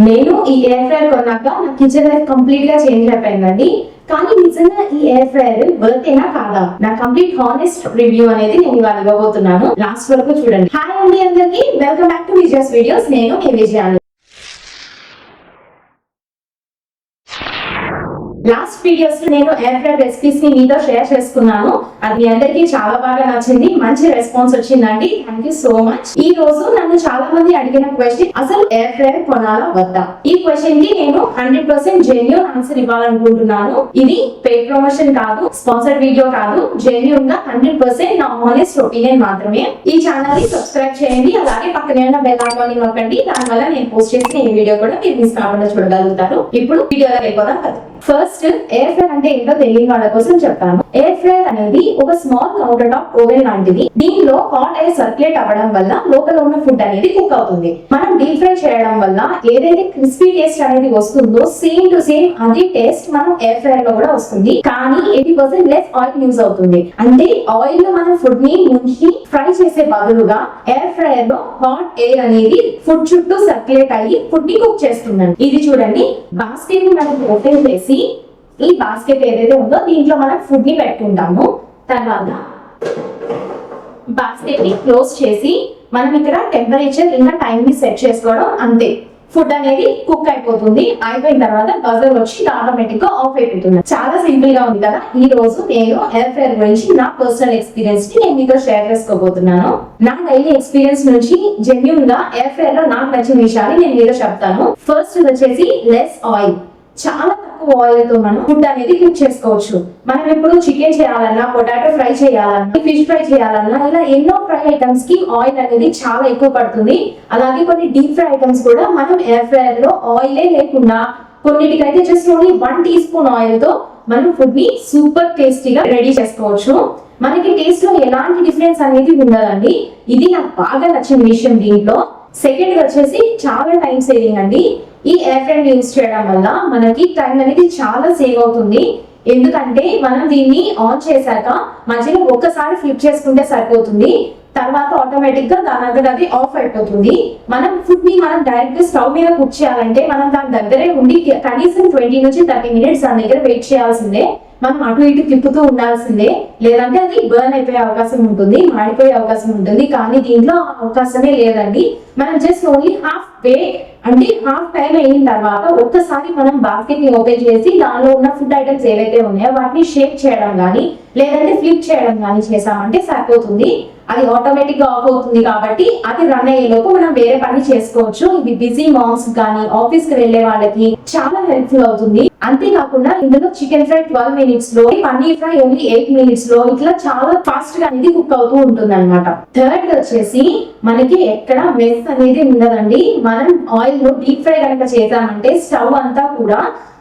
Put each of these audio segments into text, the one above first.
నేను ఈ air fryer కొన్నాక నా కిచెన్ లైఫ్ కంప్లీట్ గా చేంజ్ అయిపోయిందండి. కానీ నిజంగా ఈ ఎయిర్ ఫ్రైయర్ వర్తేనా కాదా, నా కంప్లీట్ హానెస్ట్ రివ్యూ అనేది నేను ఇవాళ ఇవ్వబోతున్నాను. లాస్ట్ వరకు చూడండి. హాయ్ అండి అందరికి, welcome back to Vijayan videos. నేను మీ విజయాన్ని. లాస్ట్ వీడియోస్ లో నేను ఎయిర్ ఫ్రైయర్ రెసిపీస్ ని మీతో షేర్ చేసుకున్నాను. అది మీ అందరికీ చాలా బాగా నచ్చింది, మంచి రెస్పాన్స్ వచ్చిందండి. Thank you so much. ఈ రోజు నన్ను చాలా మంది అడిగిన క్వశ్చన్, అసలు ఎయిర్ ఫ్రైయర్ కొనాలా వద్దా? ఈ క్వశ్చన్ కి నేను 100% జెన్యూన్ ఆన్సర్ ఇవ్వాలనుకుంటున్నాను. ఇది పెయిడ్ ప్రమోషన్ కాదు, స్పాన్సర్డ్ వీడియో కాదు, జెన్యూన్ గా 100% నా హానెస్ట్ ఒపీనియన్ మాత్రమే. ఈ ఛానల్ ని సబ్స్క్రైబ్ చేయండి, అలాగే పక్కనే ఉన్న బెల్ ఐకాన్ ని నొక్కండి. దానివల్ల నేను పోస్ట్ చేసిన ఈ వీడియో కూడా మీరు మిస్ కాకుండా చూడగలుగుతారు. ఇప్పుడు వీడియోలోకి వెళ్ళిపోదాం. ఫస్ట్, ఎయిర్ ఫ్రైయర్ అంటే ఏంటో తెలియని వాళ్ళ కోసం చెప్తాను. ఎయిర్ ఫ్రైయర్ అనేది ఒక స్మాల్ కౌంటర్ టాప్ ఓవెన్ లాంటిది. దీనిలో హాట్ ఎయిర్ సర్క్యులేట్ అవ్వడం వల్ల లోపల ఉన్న ఫుడ్ అనేది కుక్ అవుతుంది. మనం డీప్ ఫ్రై చేయడం వల్ల ఏదైతే క్రిస్పీ టేస్ట్ అనేది వస్తుందో సేమ్ టు సేమ్ అదే టేస్ట్ మనం ఎయిర్ ఫ్రైయర్ లో కూడా వస్తుంది. కానీ 80% లెస్ ఆయిల్ యూజ్ అవుతుంది. అంటే ఆయిల్ లో మనం ఫుడ్ ని ముంచి ఫ్రై చేసే బదులుగా ఎయిర్ ఫ్రైయర్ లో హాట్ ఎయిర్ అనేది ఫుడ్ చుట్టూ సర్క్యులేట్ అయ్యి ఫుడ్ ని కుక్ చేస్తుందండి. ఇది చూడండి, బాస్కెట్ ని మనం ఓపెన్ చేసి ఈ బాస్కెట్ ఏదైతే ఉందో దీంట్లో మనం ఫుడ్ ని పెట్టుకుంటాము. తర్వాత బాస్కెట్ ని క్లోజ్ చేసి మనం ఇక్కడ టెంపరేచర్ ఇంకా టైం ని సెట్ చేసుకోవడం అంతే. ఫుడ్ అనేది కుక్ అయిపోతుంది. అయిపోయిన తర్వాత బజర్ వచ్చి ఆటోమేటిక్ గా ఆఫ్ అయిపోతుంది. చాలా సింపుల్ గా ఉంది కదా. ఈ రోజు నేను ఎయిర్ ఫ్రైయర్ గురించి నా పర్సనల్ ఎక్స్పీరియన్స్ ని నేను మీతో షేర్ చేసుకోబోతున్నాను. నా డైలీ ఎక్స్పీరియన్స్ నుంచి జెన్యూన్ గా ఎయిర్ ఫ్రైయర్ లో నాకు నచ్చిన విషయాన్ని నేను మీతో చెప్తాను. ఫస్ట్ వచ్చేసి లెస్ ఆయిల్. చాలా తక్కువ ఆయిల్ తో మనం ఫుడ్ అనేది కుక్ చేసుకోవచ్చు. మనం ఇప్పుడు చికెన్ చేయాలన్నా, పొటాటో ఫ్రై చేయాలన్నా, ఫిష్ ఫ్రై చేయాలన్నా, ఇలా ఎన్నో ఫ్రై ఐటమ్స్ కి ఆయిల్ అనేది చాలా ఎక్కువ పడుతుంది. అలాగే కొన్ని డీప్ ఫ్రై ఐటమ్స్ కూడా మనం ఎయిర్ ఫ్రైయర్ లో ఆయిలే లేకుండా కొన్నిటికైతే just only 1 teaspoon oil తో మనం ఫుడ్ ని సూపర్ టేస్టీగా రెడీ చేసుకోవచ్చు. మనకి టేస్ట్ లో ఎలాంటి డిఫరెన్స్ అనేది ఉండదండి. ఇది నాకు బాగా నచ్చిన విషయం దీంట్లో. సెకండ్ వచ్చేసి చాలా టైం సేవింగ్ అండి. ఈ ఎయిర్ ఫ్రైయర్ యూజ్ చేయడం వల్ల మనకి టైం అనేది చాలా సేవ్ అవుతుంది. ఎందుకంటే మనం దీన్ని ఆన్ చేశాక మధ్యలో ఒక్కసారి ఫ్లిప్ చేసుకుంటే సరిపోతుంది. తర్వాత ఆటోమేటిక్ గా దాని అది ఆఫ్ అయిపోతుంది. మనం ఫుడ్ ని మనం డైరెక్ట్ గా స్టవ్ మీద కుక్ చేయాలంటే మనం దాని దగ్గరే ఉండి కనీసం 20 నుంచి 30 మినిట్స్ దాని దగ్గర వెయిట్ చేయాల్సిందే. మనం అటు ఇటు తిప్పుతూ ఉండాల్సిందే, లేదంటే అది బర్న్ అయిపోయే అవకాశం ఉంటుంది, మాడిపోయే అవకాశం ఉంటుంది. కానీ దీంట్లో అవకాశమే లేదండి. మనం జస్ట్ ఓన్లీ హాఫ్ వే అంటే హాఫ్ టైం అయిన తర్వాత ఒక్కసారి మనం బాస్కెట్ ని ఓపెన్ చేసి దానిలో ఉన్న ఫుడ్ ఐటమ్స్ ఏవైతే ఉన్నాయో వాటిని షేక్ చేయడం కానీ లేదంటే ఫ్లిప్ చేయడం కానీ చేసామంటే సరిపోతుంది. అది ఆటోమేటిక్ గా ఆఫ్ అవుతుంది కాబట్టి అది రన్ అయ్యేలోపు మనం వేరే పని చేసుకోవచ్చు. ఇది బిజీ మామ్స్ కానీ ఆఫీస్ కి వెళ్లే వాళ్ళకి చాలా హెల్ప్ఫుల్ అవుతుంది. అంతేకాకుండా ఇందులో చికెన్ ఫ్రై 12 మినిట్స్ లో, పన్నీర్ ఫ్రై ఓన్లీ 8 మినిట్స్ లో ఇట్లా చాలా ఫాస్ట్ గా అనేది కుక్ అవుతూ ఉంటుంది అనమాట. థర్డ్ వచ్చేసి మనకి ఎక్కడ మెస్ అనేది ఉండదండి. మనం ఆయిల్ లో డీప్ ఫ్రై కనుక చేసామంటే స్టవ్ అంతా కూడా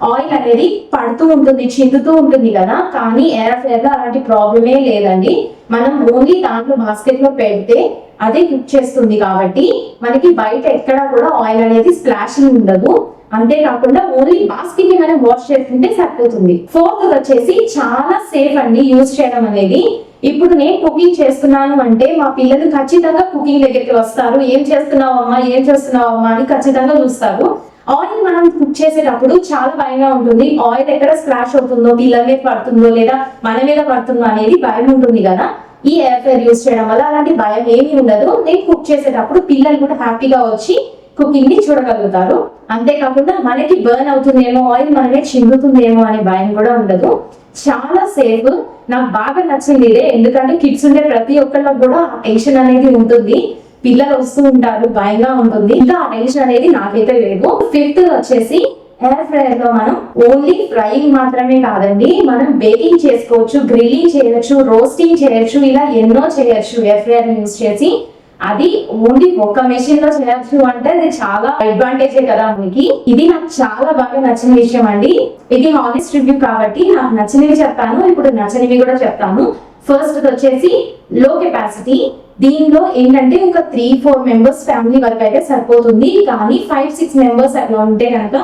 ఆయిల్ అనేది పడుతూ ఉంటుంది, చిందుతూ ఉంటుంది కదా. కానీ ఎయిర్ ఫ్రైయర్ లో అలాంటి ప్రాబ్లమే లేదండి. మనం ఓన్లీ దాంట్లో బాస్కెట్ లో పెడితే అదే కుక్ చేస్తుంది కాబట్టి మనకి బయట ఎక్కడ కూడా ఆయిల్ అనేది స్ప్లాషింగ్ ఉండదు. అంతేకాకుండా ఓన్లీ బాస్కెట్ ని మనం వాష్ చేసుకుంటే సరిపోతుంది. ఫోర్త్ వచ్చేసి చాలా సేఫ్ అండి యూజ్ చేయడం అనేది. ఇప్పుడు నేను కుకింగ్ చేస్తున్నాను అంటే మా పిల్లలు ఖచ్చితంగా కుకింగ్ దగ్గరికి వస్తారు. ఏం చేస్తున్నావమ్మా, ఏం చేస్తున్నావమ్మా అని ఖచ్చితంగా చూస్తారు. ఆయిల్ మనం కుక్ చేసేటప్పుడు చాలా భయంగా ఉంటుంది. ఆయిల్ ఎక్కడ స్ప్లాష్ అవుతుందో, పిల్లల మీద పడుతుందో లేదా మన మీద పడుతుందో అనేది భయం ఉంటుంది కదా. ఈ ఎయిర్ ఫ్రైయర్ యూజ్ చేయడం వల్ల అలాంటి భయం ఏమీ ఉండదు. నేను కుక్ చేసేటప్పుడు పిల్లలు కూడా హ్యాపీగా వచ్చి కుకింగ్ ని చూడగలుగుతారు. అంతేకాకుండా మనకి బర్న్ అవుతుందేమో, ఆయిల్ మనమే చిందుతుందేమో అనే భయం కూడా ఉండదు. చాలా సేఫ్. నాకు బాగా నచ్చింది ఇదే. ఎందుకంటే కిడ్స్ ఉండే ప్రతి ఒక్కళ్ళకి కూడా టెన్షన్ అనేది ఉంటుంది. పిల్లలు వస్తూ ఉంటారు, భయంగా ఉంటుంది. ఇంకా ఆ టెన్షన్ అనేది నాకైతే లేదు. ఫిఫ్త్ వచ్చేసి ఎయిర్ ఫ్రైయర్ లో మనం ఓన్లీ ఫ్రైయింగ్ మాత్రమే కాదండి, మనం బేకింగ్ చేసుకోవచ్చు, గ్రిల్లింగ్ చేయొచ్చు, రోస్టింగ్ చేయొచ్చు, ఇలా ఎన్నో చేయొచ్చు ఎయిర్ ఫ్రైయర్ యూజ్ చేసి. అది ఓన్లీ ఒక మెషిన్ లో చేయొచ్చు అంటే అది చాలా అడ్వాంటేజే కదా మనకి. ఇది నాకు చాలా బాగా నచ్చిన విషయం అండి. ఇది హానెస్ట్ రివ్యూ కాబట్టి నాకు నచ్చినవి చెప్తాను, ఇప్పుడు నచ్చనివి కూడా చెప్తాను. ఫస్ట్ వచ్చేసి లో కెపాసిటీ. దీనిలో ఏంటంటే ఒక 3-4 మెంబర్స్ ఫ్యామిలీ వరకు అయితే సరిపోతుంది. కానీ 5-6 మెంబర్స్ అట్లా ఉంటే కనుక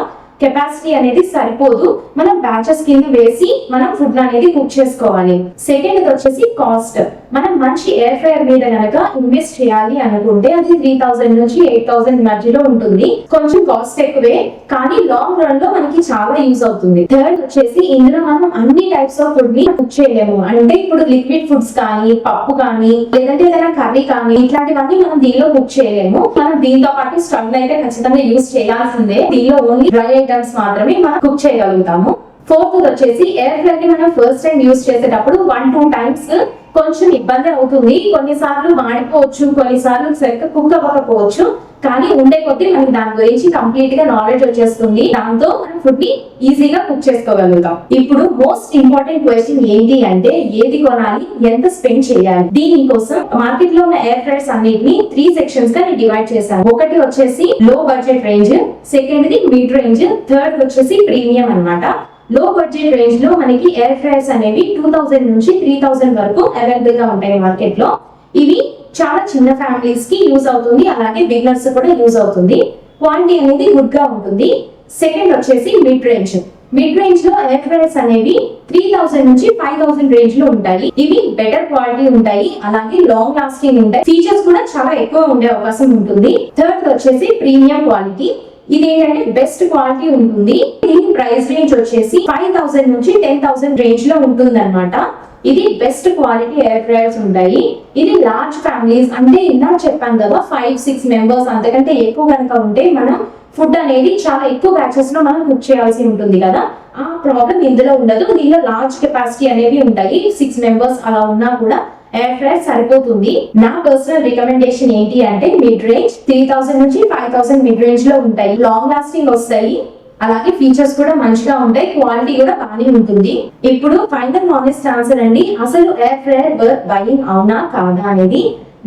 కెపాసిటీ అనేది సరిపోదు, మనం బ్యాచెస్ కింద వేసి మనం ఫుడ్ అనేది కుక్ చేసుకోవాలి. సెకండ్ వచ్చేసి కాస్ట్. మనం మంచి ఎయిర్ ఫ్రైయర్ మీద గనక ఇన్వెస్ట్ చేయాలి అనుకుంటే అది 3000 నుంచి 8000 మధ్యలో ఉంటుంది. కొంచెం కాస్ట్ ఎక్కువే, కానీ లాంగ్ రన్ లో మనకి చాలా యూజ్ అవుతుంది. థర్డ్ వచ్చేసి ఇందులో మనం అన్ని టైప్స్ ఆఫ్ ఫుడ్ ని కుక్ చేయలేము. అంటే ఇప్పుడు లిక్విడ్ ఫుడ్స్ కానీ, పప్పు కానీ, లేదంటే ఏదైనా కర్రీ కానీ, ఇట్లాంటివన్నీ మనం దీనిలో కుక్ చేయలేము. మనం దీంతో పాటు స్టవ్ అయితే ఖచ్చితంగా యూజ్ చేయాల్సిందే. దీనిలో ఓన్లీ డ్రై ఐటమ్స్ మాత్రమే మనం కుక్ చేయగలుగుతాము. ఫోర్త్ వచ్చేసి ఎయిర్ ఫ్రైర్ ని మనం ఫస్ట్ టైం యూజ్ చేసేటప్పుడు 1-2 టైమ్స్ కొంచెం ఇబ్బంది అవుతుంది. కొన్నిసార్లు మాడిపోవచ్చు, కొన్నిసార్లు సరిగ్గా కుక్ అవ్వకపోవచ్చు. కానీ ఉండే కొద్దీ మనకి దాని గురించి కంప్లీట్ గా నాలెడ్జ్ వచ్చేస్తుంది. దాంతో మనం ఫుడ్ ని ఈజీగా కుక్ చేసుకోగలుగుతాం. ఇప్పుడు మోస్ట్ ఇంపార్టెంట్ క్వశ్చన్ ఏంటి అంటే ఏది కొనాలి, ఎంత స్పెండ్ చేయాలి? దీనికోసం మార్కెట్ లో ఉన్న ఎయిర్ ఫ్రైర్స్ అన్నిటిని 3 సెక్షన్స్ గా నేను డివైడ్ చేశాను. ఒకటి వచ్చేసి లో budget range, second the mid range, third వచ్చేసి ప్రీమియం అన్నమాట. లో బడ్జెట్ రేంజ్ లో మనకి ఎయిర్ ఫ్రైర్స్ అనేవి 2000 నుంచి 3000 వరకు అవైలబుల్ గా ఉంటాయి మార్కెట్ లో. ఇవి చాలా చిన్న ఫ్యామిలీస్ కి యూజ్ అవుతుంది, అలాగే బిగినర్స్ కూడా యూజ్ అవుతుంది. క్వాలిటీ అనేది గుడ్ గా ఉంటుంది. సెకండ్ వచ్చేసి మిడ్ రేంజ్. మిడ్ రేంజ్ లో ఎయిర్ ఫ్రైర్స్ అనేవి 3000 నుంచి 5000 రేంజ్ లో ఉంటాయి. ఇవి బెటర్ క్వాలిటీ ఉంటాయి, అలాగే లాంగ్ లాస్టింగ్ ఉంటాయి. ఫీచర్స్ కూడా చాలా ఎక్కువ ఉండే అవకాశం ఉంటుంది. థర్డ్ వచ్చేసి ప్రీమియం క్వాలిటీ. ఇది ఏంటంటే బెస్ట్ క్వాలిటీ ఉంటుంది. దీని ప్రైస్ రేంజ్ వచ్చేసి 5000 నుంచి 10,000 రేంజ్ లో ఉంటుంది అన్నమాట. ఇది బెస్ట్ క్వాలిటీ ఎయిర్ ఫ్రైయర్స్ ఉంటాయి. ఇది లార్జ్ ఫ్యామిలీస్, అంటే ఇందాక చెప్పాను కదా 5-6 మెంబర్స్ అంతకంటే ఎక్కువ కనుక ఉంటే మనం ఫుడ్ అనేది చాలా ఎక్కువ బ్యాచెస్ లో మనం కుక్ చేయాల్సి ఉంటుంది కదా, ఆ ప్రాబ్లం ఇందులో ఉండదు. దీనిలో లార్జ్ కెపాసిటీ అనేవి ఉంటాయి. 6 మెంబర్స్ అలా ఉన్నా కూడా ఎయిర్ ఫ్రైయర్ సరిపోతుంది. నా పర్సనల్ రికమెండేషన్ ఏంటి అంటే మిడ్ రేంజ్ 3000 నుంచి 5000 మిడ్ రేంజ్ లో ఉంటాయి. లాంగ్ లాస్టింగ్ వస్తాయి, అలాగే ఫీచర్స్ కూడా మంచిగా ఉంటాయి, క్వాలిటీ కూడా బాగానే ఉంటుంది. ఇప్పుడు ఫైనల్ ఆనెస్ట్ ఆన్సర్ అండి, అసలు ఎయిర్ ఫ్రైయర్ వర్త్ బయింగ్ అవునా కాదా అనేది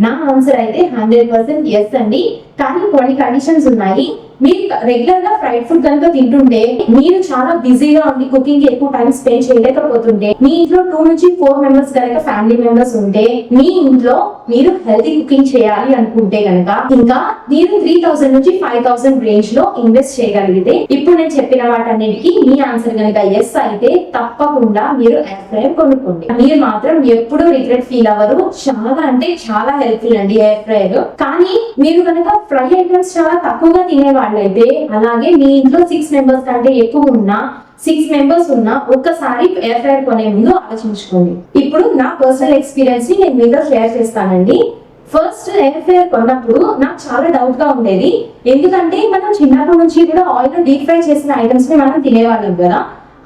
నా ఆన్సర్ అయితే 100% ఎస్ అండి. కానీ కొన్ని కండిషన్స్ ఉన్నాయి. మీరు రెగ్యులర్ గా ఫ్రైడ్ ఫుడ్ కనుక తింటుంటే, మీరు చాలా బిజీగా ఉండి కుకింగ్ కి ఎక్కువ టైం స్పెండ్ చేయలేకపోతుంటే, మీ ఇంట్లో 2 నుంచి 4 మెంబర్స్ కనుక ఫ్యామిలీ మెంబర్స్ ఉంటే, మీ ఇంట్లో మీరు హెల్తీ కుకింగ్ చేయాలి అనుకుంటే కనుక ఇంకా మీరు 3000 నుంచి 5000 రేంజ్ లో ఇన్వెస్ట్ చేయగలిగితే, ఇప్పుడు నేను చెప్పిన వాటన్నిటికీ మీ ఆన్సర్ కనుక ఎస్ అయితే తప్పకుండా మీరు ఎయిర్ ఫ్రైయర్ కొనుక్కోండి. మీరు మాత్రం ఎప్పుడు రిగ్రెట్ ఫీల్ అవ్వరు. చాలా అంటే చాలా హెల్ప్ఫుల్ అండి ఎయిర్ ఫ్రైయర్. కానీ మీరు కనుక ఫ్రై ఐటమ్స్ చాలా తక్కువగా తినేవాళ్ళైతే, అలాగే మీ ఇంట్లో 6 మెంబర్స్ కంటే ఎక్కువ ఉన్నా, 6 మెంబర్స్ ఉన్నా ఒక్కసారి ఎయిర్ ఫ్రైయర్ కొనే ముందు ఆలోచించుకోండి. ఇప్పుడు నా పర్సనల్ ఎక్స్పీరియన్స్ ని నేను మీతో షేర్ చేస్తానండి. ఫస్ట్ ఎయిర్ ఫ్రైయర్ కొన్నప్పుడు నాకు చాలా డౌట్ గా ఉండేది. ఎందుకంటే మనం చిన్నప్పటి నుంచి కూడా ఆయిల్ డీప్ ఫ్రై చేసిన ఐటమ్స్ ని మనం తినేవాళ్ళం కదా,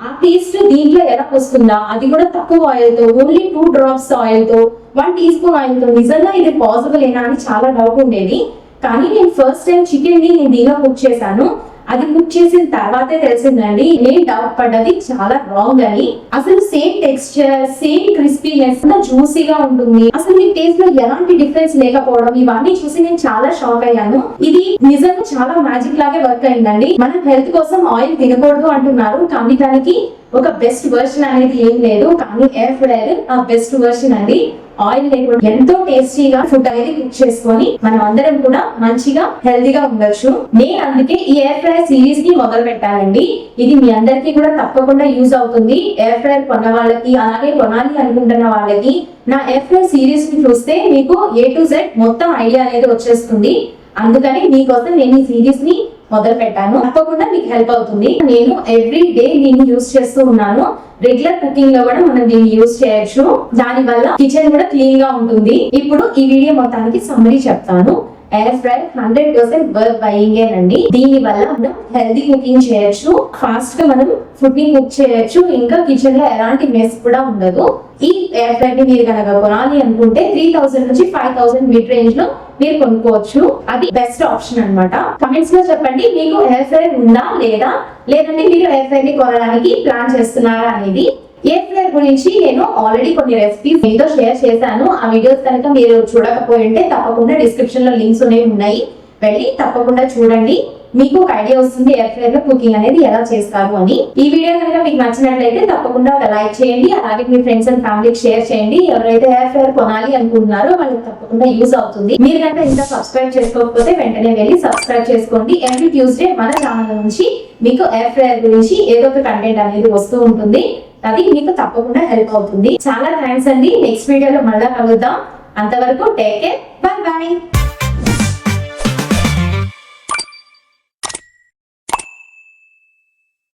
ఆ టేస్ట్ దీంట్లో ఎలా వస్తుందా, అది కూడా తక్కువ ఆయిల్ తో, ఓన్లీ 2 డ్రాప్స్ ఆయిల్ తో, 1 టీ స్పూన్ ఆయిల్ తో నిజంగా ఇది పాసిబుల్ ఏనా అని చాలా డౌట్ ఉండేది. కానీ నేను ఫస్ట్ టైం చికెన్ ని నేను దీనిలో కుక్ చేశాను. అది కుక్ చేసిన తర్వాతే తెలిసిందండి నేను డౌట్ పడ్డది చాలా రాంగ్ అని. అసలు సేమ్ టెక్స్చర్, సేమ్ క్రిస్పీనెస్, జ్యూసీగా ఉంటుంది. అసలు ఈ టేస్ట్ లో ఎలాంటి డిఫరెన్స్ లేకపోవడం, ఇవన్నీ చూసి నేను చాలా షాక్ అయ్యాను. ఇది నిజంగా చాలా మ్యాజిక్ లాగే వర్క్ అయిందండి. మనం హెల్త్ కోసం ఆయిల్ తినకూడదు అంటున్నారు, కానీ దానికి ఒక బెస్ట్ వర్షన్ అనేది ఏం లేదు. కానీ ఎయిర్ ఫ్రైయర్ ఆ బెస్ట్ వర్షన్ అండి. ఆయిల్ లేకుండా ఎంతో టేస్టీగా ఫుడ్ అనేది కుక్ చేసుకొని మనం అందరం కూడా మంచిగా హెల్తీగా ఉండొచ్చు. నేను అందుకే ఈ ఎయిర్ ఫ్రైయర్ సిరీస్ ని మొదలు పెట్టానండి. ఇది మీ అందరికీ కూడా తప్పకుండా యూజ్ అవుతుంది. ఎయిర్ ఫ్రైయర్ కొన్న వాళ్ళకి, అలాగే కొనాలి అనుకుంటున్న వాళ్ళకి నా ఎయిర్ ఫ్రైయర్ సిరీస్ ని చూస్తే మీకు A to Z మొత్తం ఐడియా అనేది వచ్చేస్తుంది. అందుకని మీకోసం నేను ఈ సిరీస్ ని మొదలు పెట్టాను. తప్పకుండా మీకు హెల్ప్ అవుతుంది. నేను ఎవ్రీ డే దీన్ని యూజ్ చేస్తూ ఉన్నాను. రెగ్యులర్ కుకింగ్ లో కూడా మనం దీన్ని యూజ్ చేయొచ్చు. దాని వల్ల కిచెన్ కూడా క్లీన్ గా ఉంటుంది. ఇప్పుడు ఈ వీడియో మొత్తానికి సమ్మరీ చెప్తాను. ఎయిర్ ఫ్రైయర్ 100% వర్త్ బయింగ్ అండి. దీని వల్ల మనం హెల్తీ కుకింగ్ చేయొచ్చు, ఫాస్ట్ గా మనం ఫుడ్ ని కుక్ చేయొచ్చు, ఇంకా కిచెన్ లో ఎలాంటి మెస్ కూడా ఉండదు. ఈ ఎయిర్ ఫ్రైయర్ ని మీరు కనుక కొనాలి అనుకుంటే 3000 నుంచి 5000 మిడ్ రేంజ్ లో మీరు కొనుక్కోవచ్చు. అది బెస్ట్ ఆప్షన్ అన్నమాట. కమెంట్స్ లో చెప్పండి మీకు ఎయిర్ ఫ్రైయర్ ఉందా లేదా, లేదంటే మీరు ఎయిర్ ఫ్రైయర్ ని కొనడానికి ప్లాన్ చేస్తున్నారా అనేది. ఎయిర్ ఫ్రైయర్ గురించి నేను ఆల్రెడీ కొన్ని రెసిపీస్ మీతో షేర్ చేశాను. ఆ వీడియోస్ కనుక మీరు చూడకపోయి ఉంటే తప్పకుండా డిస్క్రిప్షన్ లో లింక్స్ అనేవి ఉన్నాయి, వెళ్ళి తప్పకుండా చూడండి. మీకు ఒక ఐడియా వస్తుంది ఎయిర్ ఫ్రైయర్ లో కుకింగ్ అనేది ఎలా చేస్తారు అని. ఈ వీడియో కనుక మీకు నచ్చినట్లయితే తప్పకుండా ఒక లైక్ చేయండి, అలాగే మీ ఫ్రెండ్స్ అండ్ ఫ్యామిలీకి షేర్ చేయండి. ఎవరైతే ఎయిర్ ఫ్రైయర్ కొనాలి అనుకుంటున్నారో వాళ్ళకి తప్పకుండా యూజ్ అవుతుంది. మీరు కనుక ఇంకా సబ్స్క్రైబ్ చేసుకోకపోతే వెంటనే వెళ్ళి సబ్స్క్రైబ్ చేసుకోండి. ఎవ్రీ ట్యూస్డే మన ఛానల్ నుంచి మీకు ఎయిర్ ఫ్రైయర్ గురించి ఏదో ఒక కంటెంట్ అనేది వస్తూ ఉంటుంది. అది మీకు తప్పకుండా హెల్ప్ అవుతుంది. చాలా థ్యాంక్స్ అండి. నెక్స్ట్ వీడియోలో మళ్ళా కలుద్దాం. అంతవరకు టేక్ కేర్, బై బై.